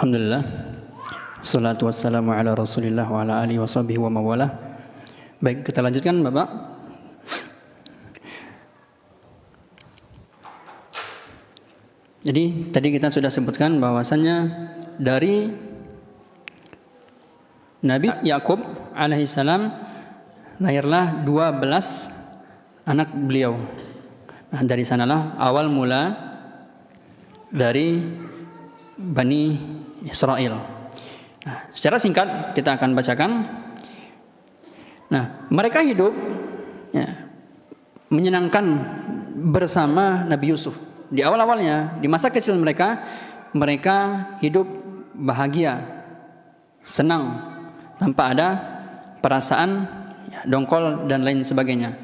Alhamdulillah. Salatu wassalamu ala Rasulillah wa ala alihi washabihi wa mawalah. Baik, kita lanjutkan Bapak. Jadi tadi kita sudah sebutkan bahwasannya dari Nabi Yakub alaihissalam lahirlah 12 anak beliau. Nah, dari sanalah awal mula dari Bani Israel. Nah, secara singkat kita akan bacakan. Nah, mereka hidup menyenangkan bersama Nabi Yusuf. Di awal-awalnya, di masa kecil mereka hidup bahagia, senang, tanpa ada perasaan dongkol dan lain sebagainya.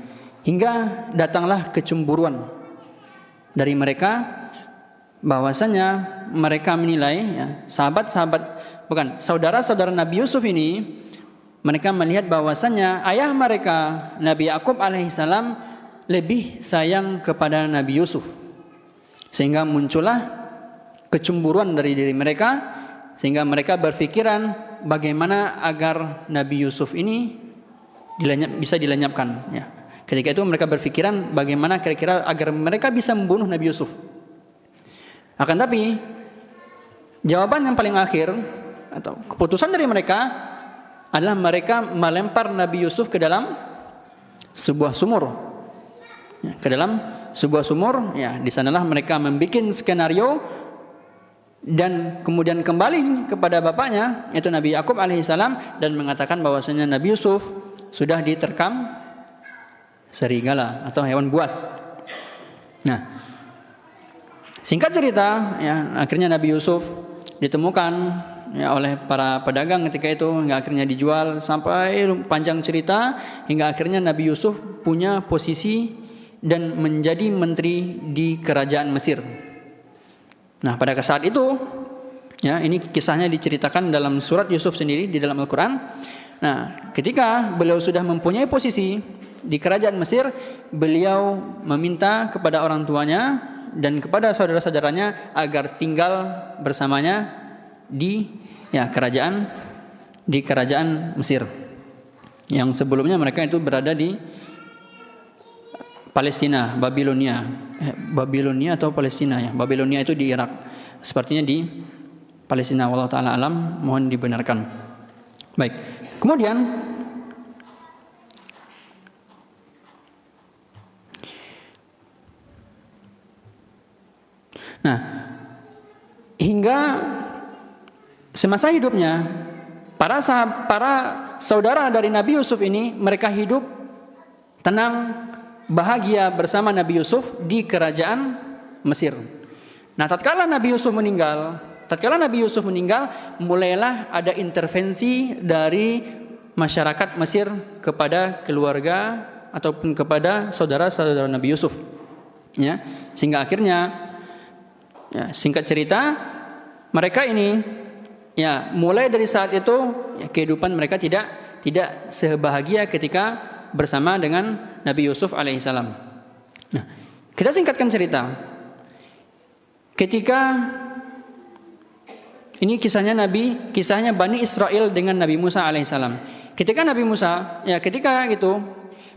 Hingga datanglah kecemburuan dari mereka, bahwasanya mereka menilai saudara-saudara Nabi Yusuf ini, mereka melihat bahwasanya ayah mereka Nabi Yakub alaihissalam lebih sayang kepada Nabi Yusuf, sehingga muncullah kecemburuan dari diri mereka, sehingga mereka berpikiran bagaimana agar Nabi Yusuf ini bisa dilenyapkan. Ketika itu mereka berpikiran bagaimana kira-kira agar mereka bisa membunuh Nabi Yusuf. Akan tapi jawaban yang paling akhir atau keputusan dari mereka adalah mereka melempar Nabi Yusuf ke dalam sebuah sumur. Ke dalam sebuah sumur, di sanalah mereka membuat skenario dan kemudian kembali kepada bapaknya yaitu Nabi Yakub alaihissalam dan mengatakan bahwasanya Nabi Yusuf sudah diterkam serigala atau hewan buas. Nah, singkat cerita, akhirnya Nabi Yusuf ditemukan oleh para pedagang ketika itu, hingga akhirnya dijual. Sampai panjang cerita hingga akhirnya Nabi Yusuf punya posisi dan menjadi menteri di kerajaan Mesir. Nah, pada saat itu, ini kisahnya diceritakan dalam surat Yusuf sendiri di dalam Al-Quran. Nah, ketika beliau sudah mempunyai posisi di kerajaan Mesir, beliau meminta kepada orang tuanya dan kepada saudara-saudaranya agar tinggal bersamanya di kerajaan Mesir. Yang sebelumnya mereka itu berada di Palestina, Babilonia atau Palestina ya. Babilonia itu di Irak. Sepertinya di Palestina, wallahu taala alam, mohon dibenarkan. Baik. Kemudian hingga semasa hidupnya para saudara dari Nabi Yusuf ini, mereka hidup tenang, bahagia bersama Nabi Yusuf di kerajaan Mesir. Nah, tatkala Nabi Yusuf meninggal, mulailah ada intervensi dari masyarakat Mesir kepada keluarga ataupun kepada saudara-saudara Nabi Yusuf. Sehingga akhirnya singkat cerita, mereka ini mulai dari saat itu kehidupan mereka tidak sebahagia ketika bersama dengan Nabi Yusuf alaihissalam. Nah, kita singkatkan cerita. Ketika ini kisahnya Bani Israel dengan Nabi Musa alaihissalam. Ketika Nabi Musa, ketika itu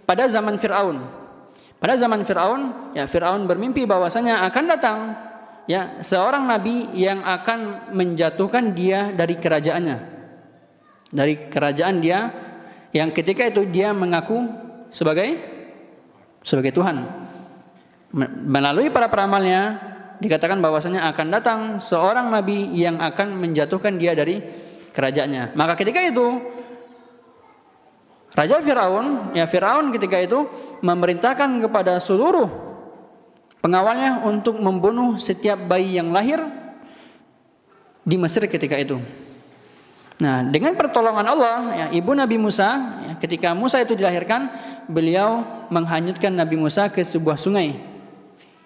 pada zaman Fir'aun. Fir'aun bermimpi bahwasanya akan datang seorang nabi yang akan menjatuhkan dia dari kerajaannya, dari kerajaan dia, yang ketika itu dia mengaku sebagai Tuhan. Melalui para peramalnya dikatakan bahwasanya akan datang seorang nabi yang akan menjatuhkan dia dari kerajaannya. Maka ketika itu Raja Fir'aun ketika itu memerintahkan kepada seluruh pengawalnya untuk membunuh setiap bayi yang lahir di Mesir ketika itu. Nah, dengan pertolongan Allah, ibu Nabi Musa, ketika Musa itu dilahirkan, beliau menghanyutkan Nabi Musa ke sebuah sungai.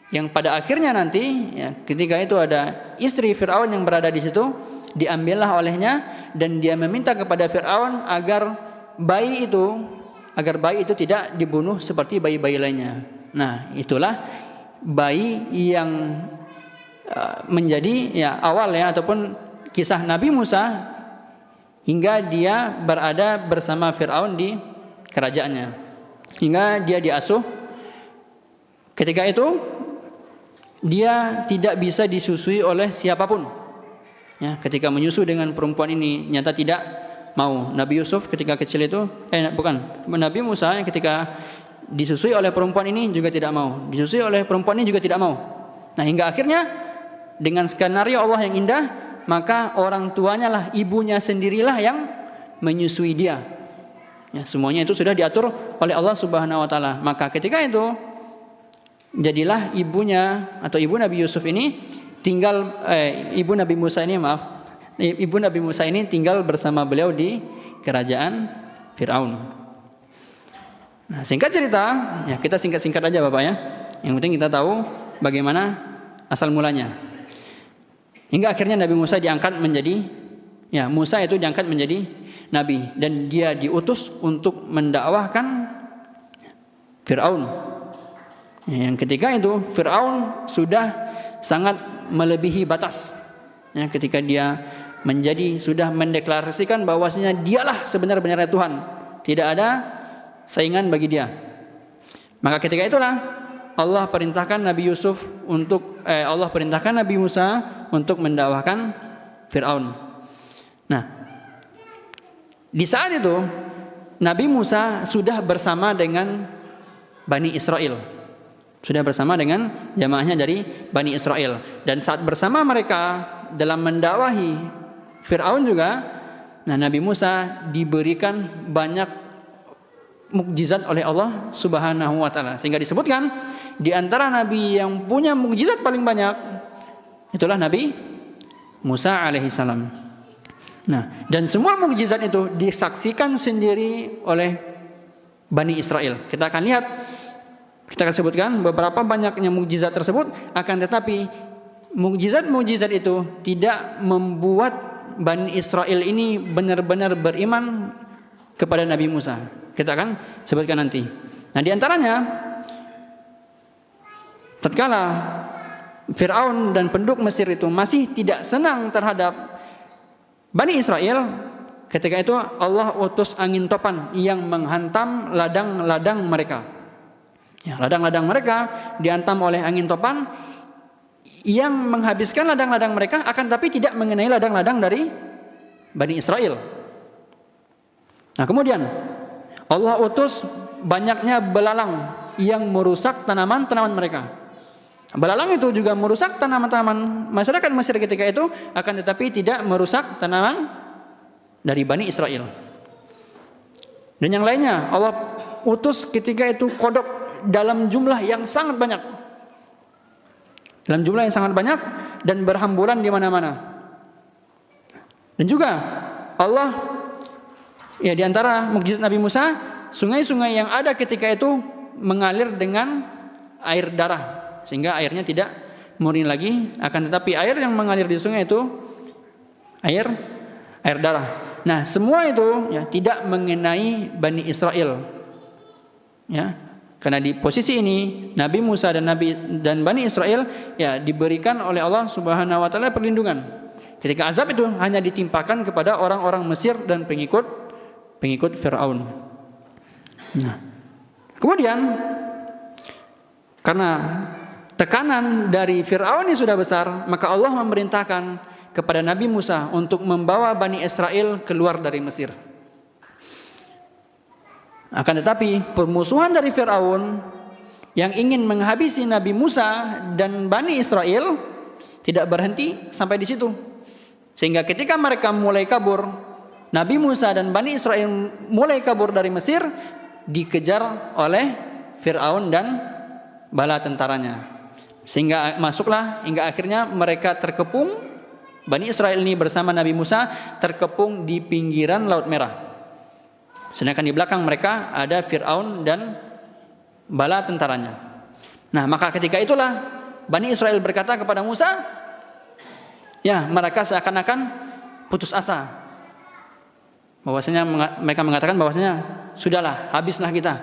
Yang pada akhirnya nanti, ketika itu ada istri Fir'aun yang berada di situ, diambillah olehnya dan dia meminta kepada Fir'aun agar bayi itu tidak dibunuh seperti bayi-bayi lainnya. Nah, itulah bayi yang menjadi awal ataupun kisah Nabi Musa hingga dia berada bersama Fir'aun di kerajaannya, hingga dia diasuh. Ketika itu dia tidak bisa disusui oleh siapapun. Ya, ketika menyusu dengan perempuan ini nyata tidak mau. Nabi Yusuf ketika kecil itu, Nabi Musa yang ketika disusui oleh perempuan ini juga tidak mau. Disusui oleh perempuan ini juga tidak mau. Nah, hingga akhirnya dengan skenario Allah yang indah, maka orang tuanya lah, ibunya sendirilah yang menyusui dia. Ya, semuanya itu sudah diatur oleh Allah Subhanahu wa taala. Maka ketika itu jadilah ibunya atau ibu Nabi Yusuf ini ibu Nabi Musa ini tinggal bersama beliau di kerajaan Fir'aun. Nah, singkat cerita, ya kita singkat-singkat aja Bapak ya. Yang penting kita tahu bagaimana asal mulanya. Hingga akhirnya Nabi Musa diangkat menjadi, Musa itu diangkat menjadi nabi dan dia diutus untuk mendakwahkan Fir'aun. Yang ketika itu Fir'aun sudah sangat melebihi batas. Ya, ketika dia sudah mendeklarasikan bahwasanya dialah sebenar-benarnya Tuhan, tidak ada saingan bagi dia. Maka ketika itulah Allah perintahkan Nabi Musa untuk mendakwahkan Fir'aun. Nah, di saat itu Nabi Musa sudah bersama dengan Bani Israel, sudah bersama dengan jamaahnya dari Bani Israel, dan saat bersama mereka dalam mendakwahi Fir'aun juga, nah Nabi Musa diberikan banyak mukjizat oleh Allah Subhanahu wa taala, sehingga disebutkan di antara nabi yang punya mukjizat paling banyak itulah Nabi Musa alaihissalam. Nah, dan semua mukjizat itu disaksikan sendiri oleh Bani Israel. Kita akan lihat, kita akan sebutkan beberapa banyaknya mukjizat tersebut, akan tetapi mukjizat-mukjizat itu tidak membuat Bani Israel ini benar-benar beriman kepada Nabi Musa. Kita akan sebutkan nanti. Nah, di antaranya tatkala Fir'aun dan penduduk Mesir itu masih tidak senang terhadap Bani Israel, ketika itu Allah utus angin topan yang menghantam ladang-ladang mereka. Ya, ladang-ladang mereka dihantam oleh angin topan yang menghabiskan ladang-ladang mereka, akan tapi tidak mengenai ladang-ladang dari Bani Israel. Nah, kemudian Allah utus banyaknya belalang yang merusak tanaman-tanaman mereka. Belalang itu juga merusak tanaman-tanaman masyarakat Mesir ketika itu, akan tetapi tidak merusak tanaman dari Bani Israel. Dan yang lainnya Allah utus ketika itu kodok dalam jumlah yang sangat banyak. Dalam jumlah yang sangat banyak dan berhamburan di mana-mana. Dan juga Allah, ya, di antara mukjizat Nabi Musa, sungai-sungai yang ada ketika itu mengalir dengan air darah, sehingga airnya tidak murni lagi, akan tetapi air yang mengalir di sungai itu air darah. Nah, semua itu ya tidak mengenai Bani Israel. Ya, karena di posisi ini Nabi Musa dan Bani Israel ya diberikan oleh Allah Subhanahu wa taala perlindungan. Ketika azab itu hanya ditimpakan kepada orang-orang Mesir dan pengikut Fir'aun. Nah, kemudian karena tekanan dari Fir'aun ini sudah besar, maka Allah memerintahkan kepada Nabi Musa untuk membawa Bani Israel keluar dari Mesir. Akan tetapi permusuhan dari Fir'aun yang ingin menghabisi Nabi Musa dan Bani Israel tidak berhenti sampai di situ. Sehingga ketika mereka mulai kabur, Nabi Musa dan Bani Israel mulai kabur dari Mesir, dikejar oleh Fir'aun dan bala tentaranya. Sehingga masuklah hingga akhirnya mereka terkepung, Bani Israel ini bersama Nabi Musa terkepung di pinggiran Laut Merah. Sedangkan di belakang mereka ada Fir'aun dan bala tentaranya. Nah, maka ketika itulah Bani Israel berkata kepada Musa, ya, mereka seakan-akan putus asa. Bahwasanya mereka mengatakan bahwasanya sudahlah, habislah kita.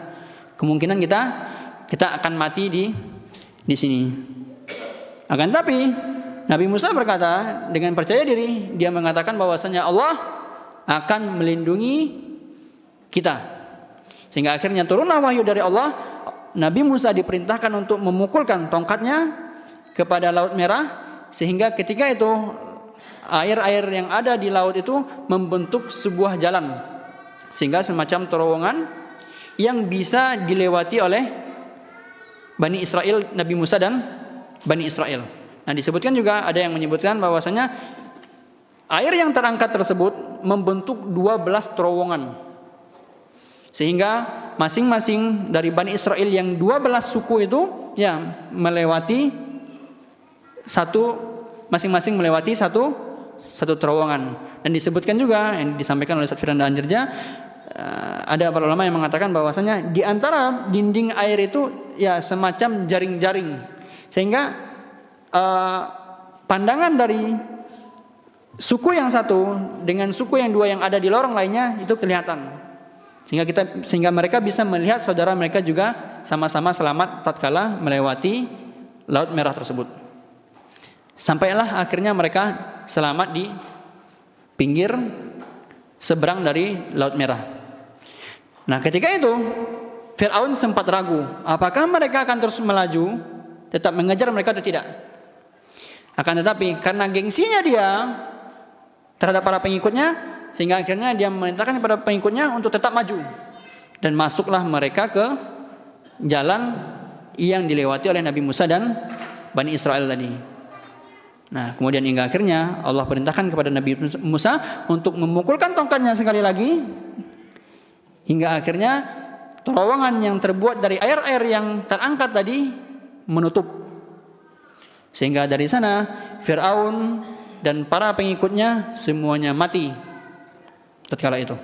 Kemungkinan kita akan mati di sini. Akan tapi Nabi Musa berkata dengan percaya diri, dia mengatakan bahwasanya Allah akan melindungi kita. Sehingga akhirnya turunlah wahyu dari Allah. Nabi Musa diperintahkan untuk memukulkan tongkatnya kepada Laut Merah, sehingga ketika itu air-air yang ada di laut itu membentuk sebuah jalan, sehingga semacam terowongan yang bisa dilewati oleh Bani Israel, Nabi Musa dan Bani Israel. Nah, disebutkan juga, ada yang menyebutkan bahwasanya air yang terangkat tersebut membentuk 12 terowongan. Sehingga masing-masing dari Bani Israel yang 12 suku itu ya melewati masing-masing melewati satu terowongan. Dan disebutkan juga, yang disampaikan oleh Ustaz Firanda Andirja, ada para ulama yang mengatakan bahwasanya di antara dinding air itu ya semacam jaring-jaring, sehingga pandangan dari suku yang satu dengan suku yang dua yang ada di lorong lainnya itu kelihatan, sehingga mereka bisa melihat saudara mereka juga sama-sama selamat tatkala melewati Laut Merah tersebut. Sampailah akhirnya mereka selamat di pinggir seberang dari Laut Merah. Nah, ketika itu Fir'aun sempat ragu, apakah mereka akan terus melaju, tetap mengejar mereka atau tidak. Akan tetapi karena gengsinya dia terhadap para pengikutnya, sehingga akhirnya dia memerintahkan kepada pengikutnya untuk tetap maju. Dan masuklah mereka ke jalan yang dilewati oleh Nabi Musa dan Bani Israel tadi. Nah, kemudian hingga akhirnya Allah perintahkan kepada Nabi Musa untuk memukulkan tongkatnya sekali lagi, hingga akhirnya terowongan yang terbuat dari air-air yang terangkat tadi menutup. Sehingga dari sana Fir'aun dan para pengikutnya semuanya mati tatkala itu.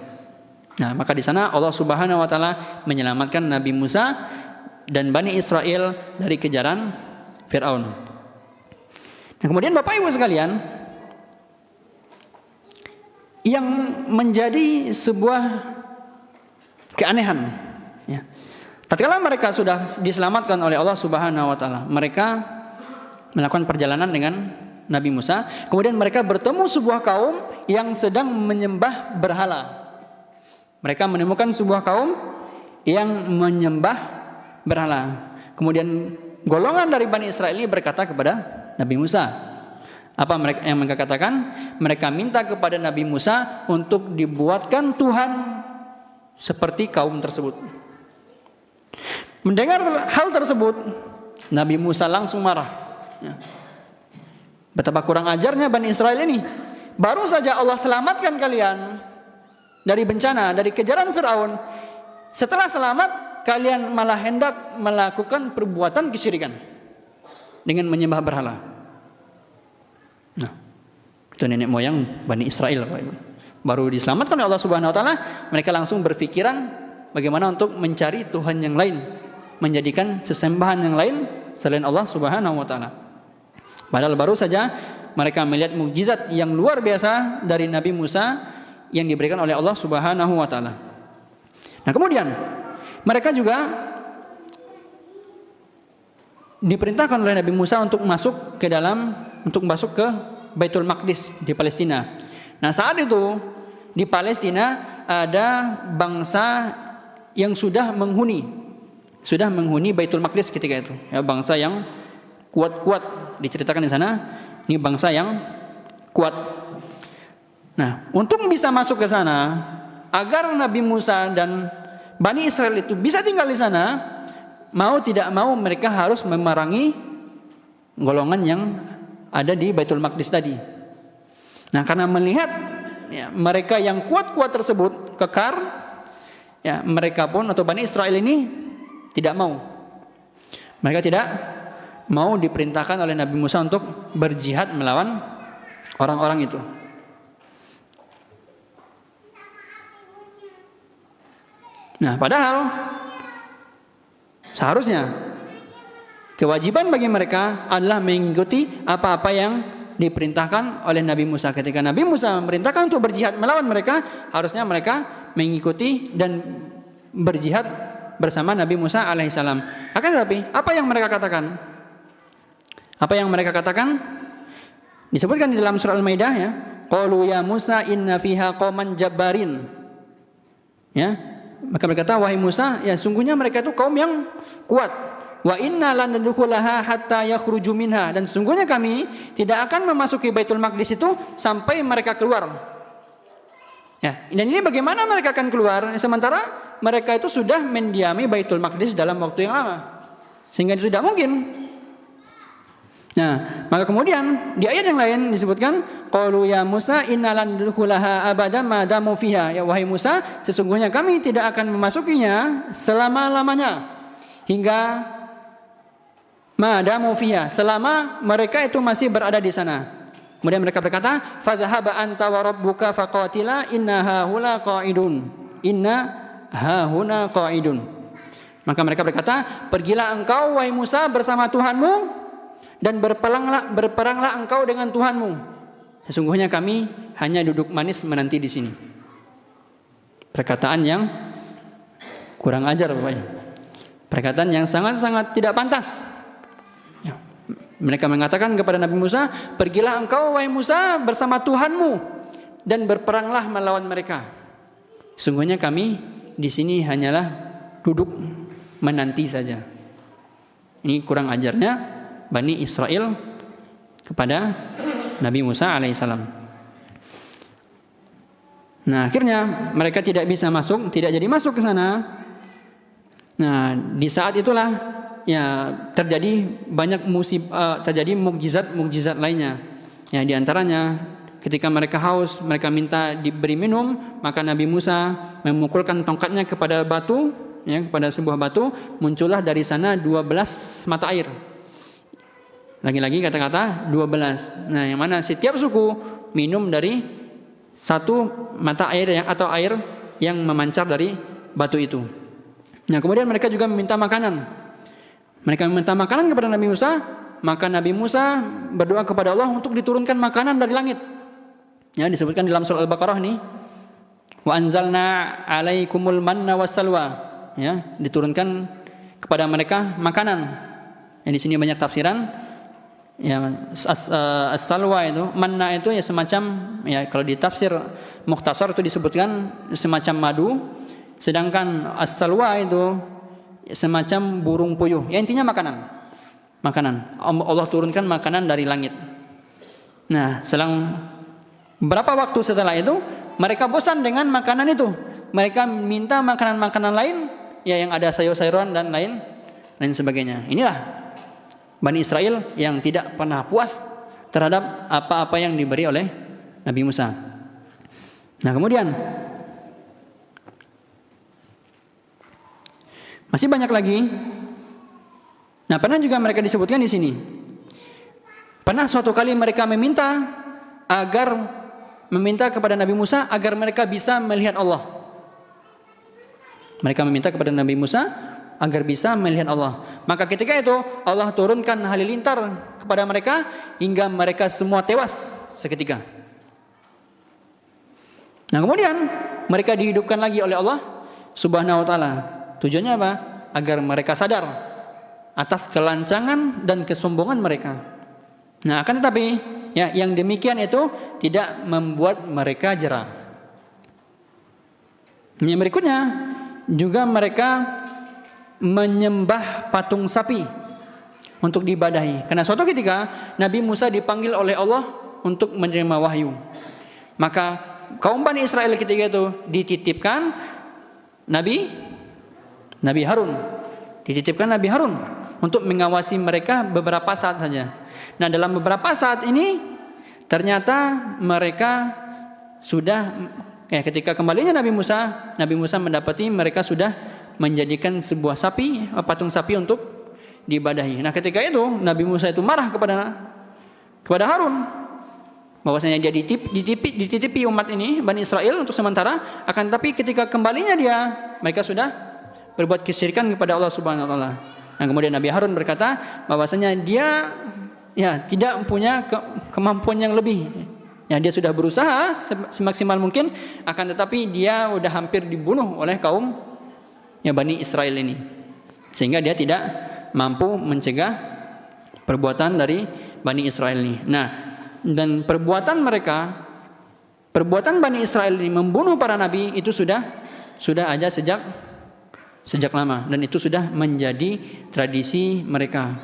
Nah, maka di sana Allah Subhanahu wa taala menyelamatkan Nabi Musa dan Bani Israel dari kejaran Fir'aun. Nah, kemudian Bapak Ibu sekalian, yang menjadi sebuah keanehan ya, tatkala mereka sudah diselamatkan oleh Allah Subhanahu wa taala, mereka melakukan perjalanan dengan Nabi Musa. Kemudian mereka bertemu sebuah kaum yang sedang menyembah berhala. Mereka menemukan sebuah kaum yang menyembah berhala. Kemudian golongan dari Bani Israel ini berkata kepada Nabi Musa. Apa yang mereka katakan? Mereka minta kepada Nabi Musa untuk dibuatkan Tuhan seperti kaum tersebut. Mendengar hal tersebut, Nabi Musa langsung marah. Ya. Betapa kurang ajarnya Bani Israel ini. Baru saja Allah selamatkan kalian dari bencana, dari kejaran Fir'aun. Setelah selamat, kalian malah hendak melakukan perbuatan kesyirikan dengan menyembah berhala. Nah, itu nenek moyang Bani Israel, Pak Ibu. Baru diselamatkan oleh Allah Subhanahu wa taala, mereka langsung berpikiran bagaimana untuk mencari Tuhan yang lain, menjadikan sesembahan yang lain selain Allah Subhanahu wa taala. Padahal baru saja mereka melihat mukjizat yang luar biasa dari Nabi Musa yang diberikan oleh Allah Subhanahu wa taala. Nah, kemudian mereka juga diperintahkan oleh Nabi Musa untuk masuk ke Baitul Maqdis di Palestina. Nah, saat itu di Palestina ada bangsa yang sudah menghuni Baitul Maqdis ketika itu. Ya, bangsa yang kuat-kuat, diceritakan di sana, ini bangsa yang kuat. Nah, untuk bisa masuk ke sana, agar Nabi Musa dan Bani Israel itu bisa tinggal di sana, mau tidak mau mereka harus memerangi golongan yang ada di Baitul Maqdis tadi. Nah, karena melihat ya, mereka yang kuat-kuat tersebut kekar, ya mereka pun atau Bani Israel ini tidak mau. Mereka tidak mau diperintahkan oleh Nabi Musa untuk berjihad melawan orang-orang itu. Nah, padahal seharusnya kewajiban bagi mereka adalah mengikuti apa-apa yang diperintahkan oleh Nabi Musa. Ketika Nabi Musa memerintahkan untuk berjihad melawan mereka, harusnya mereka mengikuti dan berjihad bersama Nabi Musa alaihissalam. Akan tetapi, apa yang mereka katakan? Disebutkan di dalam surah Al-Maidah ya, qalu ya Musa inna fiha qauman jabbarin. Ya, maka berkata wahai Musa, ya sungguhnya mereka itu kaum yang kuat. Wa inna lan nadkhulaha hatta yakhruju minha, dan sungguhnya kami tidak akan memasuki Baitul Maqdis itu sampai mereka keluar. Ya, dan ini bagaimana mereka akan keluar sementara mereka itu sudah mendiami Baitul Maqdis dalam waktu yang lama. Sehingga itu tidak mungkin. Nah, maka kemudian di ayat yang lain disebutkan qalu ya Musa innalan nadkhulaha abadan ma damu fiha. Ya wahai Musa, sesungguhnya kami tidak akan memasukinya selama-lamanya hingga ma damu fiha, selama mereka itu masih berada di sana. Kemudian mereka berkata, fadhhab anta wa rabbuka faqatila inna hahuna qa'idun. Inna hahuna qa'idun. Maka mereka berkata, pergilah engkau wahai Musa bersama Tuhanmu dan berperanglah engkau dengan Tuhanmu. Sesungguhnya kami hanya duduk manis menanti di sini. Perkataan yang kurang ajar Bapak. Perkataan yang sangat-sangat tidak pantas. Ya. Mereka mengatakan kepada Nabi Musa, pergilah engkau wahai Musa bersama Tuhanmu dan berperanglah melawan mereka. Sesungguhnya kami di sini hanyalah duduk menanti saja. Ini kurang ajarnya Bani Israel kepada Nabi Musa alaihissalam. Nah, akhirnya mereka tidak bisa masuk, tidak jadi masuk ke sana. Nah, di saat itulah ya terjadi banyak terjadi mukjizat lainnya. Ya, di antaranya ketika mereka haus, mereka minta diberi minum, maka Nabi Musa memukulkan tongkatnya kepada batu, ya, kepada sebuah batu, muncullah dari sana 12 mata air. Lagi-lagi kata-kata 12. Nah, yang mana setiap suku minum dari satu mata air atau air yang memancar dari batu itu. Nah, kemudian mereka juga meminta makanan. Mereka meminta makanan kepada Nabi Musa, maka Nabi Musa berdoa kepada Allah untuk diturunkan makanan dari langit. Ya, disebutkan dalam surah Al-Baqarah nih. Wa anzalna 'alaikumul manna wassalwa. Ya, diturunkan kepada mereka makanan. Yang di sini banyak tafsiran. Ya, as-salwa itu, manna itu ya semacam, ya kalau di tafsir Mukhtasar itu disebutkan semacam madu, sedangkan as-salwa itu semacam burung puyuh. Ya intinya makanan. Allah turunkan makanan dari langit. Nah, selang beberapa waktu setelah itu mereka bosan dengan makanan itu. Mereka minta makanan-makanan lain, ya yang ada sayur-sayuran dan lain sebagainya. Inilah Bani Israel yang tidak pernah puas terhadap apa-apa yang diberi oleh Nabi Musa. Nah, kemudian masih banyak lagi. Nah, pernah juga mereka disebutkan di sini. Pernah suatu kali mereka meminta kepada Nabi Musa agar mereka bisa melihat Allah. Mereka meminta kepada Nabi Musa agar bisa melihat Allah. Maka ketika itu Allah turunkan halilintar kepada mereka hingga mereka semua tewas seketika. Nah, kemudian mereka dihidupkan lagi oleh Allah Subhanahu wa taala. Tujuannya apa? Agar mereka sadar atas kelancangan dan kesombongan mereka. Nah, akan tetapi ya yang demikian itu tidak membuat mereka jera. Yang berikutnya juga mereka menyembah patung sapi untuk diibadahi. Karena suatu ketika Nabi Musa dipanggil oleh Allah untuk menerima wahyu. Maka kaum Bani Israel ketika itu dititipkan Nabi Harun. Dititipkan Nabi Harun untuk mengawasi mereka beberapa saat saja. Nah, dalam beberapa saat ini ternyata mereka sudah ketika kembalinya Nabi Musa mendapati mereka sudah menjadikan sebuah patung sapi untuk diibadahi. Nah, ketika itu Nabi Musa itu marah kepada Harun bahwasanya dia dititipi umat ini Bani Israel untuk sementara, akan tapi ketika kembalinya mereka sudah berbuat kesyirikan kepada Allah Subhanahu wa taala. Nah, kemudian Nabi Harun berkata bahwasanya dia tidak punya kemampuan yang lebih. Ya, dia sudah berusaha semaksimal mungkin, akan tetapi dia sudah hampir dibunuh oleh kaum Bani Israel ini, sehingga dia tidak mampu mencegah perbuatan dari Bani Israel ini. Nah, dan perbuatan mereka, perbuatan Bani Israel ini membunuh para nabi itu sudah ada sejak lama, dan itu sudah menjadi tradisi mereka.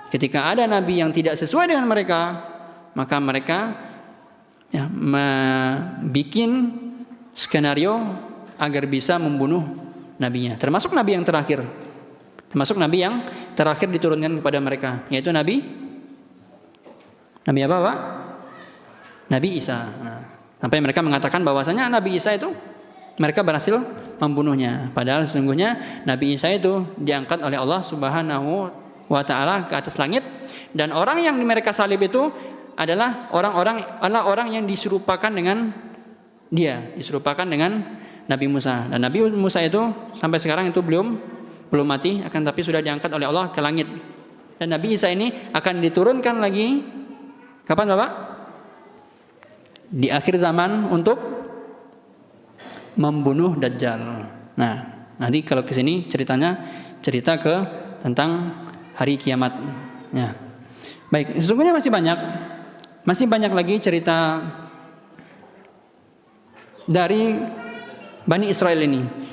Ketika ada nabi yang tidak sesuai dengan mereka, maka mereka ya, bikin skenario agar bisa membunuh nabinya. Termasuk nabi yang terakhir. Termasuk nabi yang terakhir diturunkan kepada mereka, yaitu Nabi apa, Pak? Nabi Isa. Nah, sampai mereka mengatakan bahwasanya Nabi Isa itu mereka berhasil membunuhnya. Padahal sesungguhnya Nabi Isa itu diangkat oleh Allah Subhanahu wa taala ke atas langit, dan orang yang mereka salib itu adalah orang yang diserupakan dengan dia, diserupakan dengan Nabi Musa. Dan Nabi Musa itu sampai sekarang itu belum mati, akan tapi sudah diangkat oleh Allah ke langit. Dan Nabi Isa ini akan diturunkan lagi kapan, Bapak? Di akhir zaman untuk membunuh Dajjal. Nah, nanti kalau ke sini cerita tentang hari kiamat. Ya. Baik, sesungguhnya masih banyak lagi cerita dari Bani Israel ini.